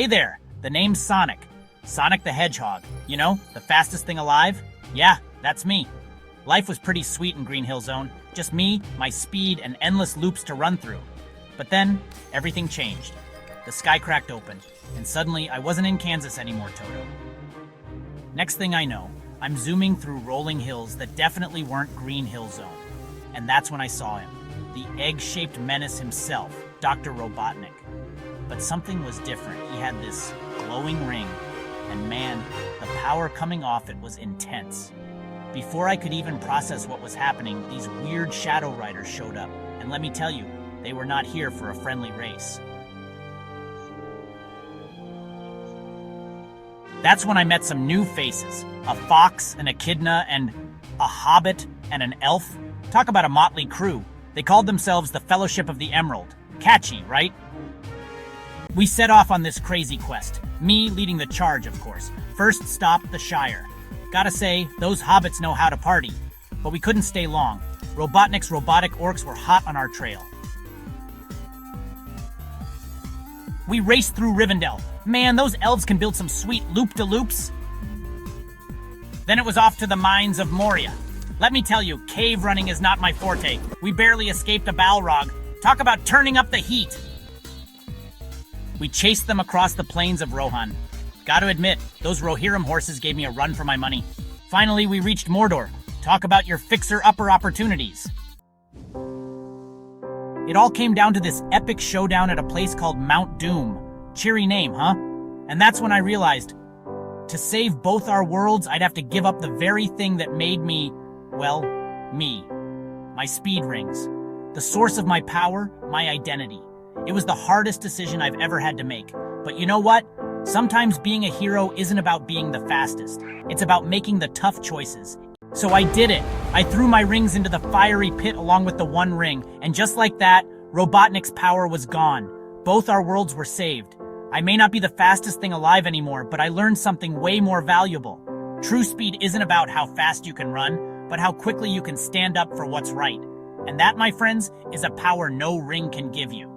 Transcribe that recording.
Hey there, the name's Sonic. Sonic the Hedgehog. You know, the fastest thing alive? Yeah, that's me. Life was pretty sweet in Green Hill Zone. Just me, my speed, and endless loops to run through. But then, everything changed. The sky cracked open, and suddenly I wasn't in Kansas anymore, Toto. Next thing I know, I'm zooming through rolling hills that definitely weren't Green Hill Zone. And that's when I saw him, the egg-shaped menace himself, Dr. Robotnik. But something was different. He had this glowing ring, and man, the power coming off it was intense. Before I could even process what was happening, these weird shadow riders showed up, and let me tell you, they were not here for a friendly race. That's when I met some new faces, a fox, an echidna, and a hobbit, and an elf. Talk about a motley crew. They called themselves the Fellowship of the Emerald. Catchy, right? We set off on this crazy quest, me leading the charge, of course. First stop, the Shire. Gotta say, those hobbits know how to party. But we couldn't stay long. Robotnik's robotic orcs were hot on our trail. We raced through Rivendell. Man, those elves can build some sweet loop-de-loops. Then it was off to the mines of Moria. Let me tell you, cave running is not my forte. We barely escaped a Balrog. Talk about turning up the heat. We chased them across the plains of Rohan. Gotta admit, those Rohirrim horses gave me a run for my money. Finally, we reached Mordor. Talk about your fixer-upper opportunities. It all came down to this epic showdown at a place called Mount Doom. Cheery name, huh? And that's when I realized, to save both our worlds, I'd have to give up the very thing that made me, well, me. My speed rings. The source of my power, my identity. It was the hardest decision I've ever had to make. But you know what? Sometimes being a hero isn't about being the fastest. It's about making the tough choices. So I did it. I threw my rings into the fiery pit along with the One Ring, and just like that, Robotnik's power was gone. Both our worlds were saved. I may not be the fastest thing alive anymore, but I learned something way more valuable. True speed isn't about how fast you can run, but how quickly you can stand up for what's right. And that, my friends, is a power no ring can give you.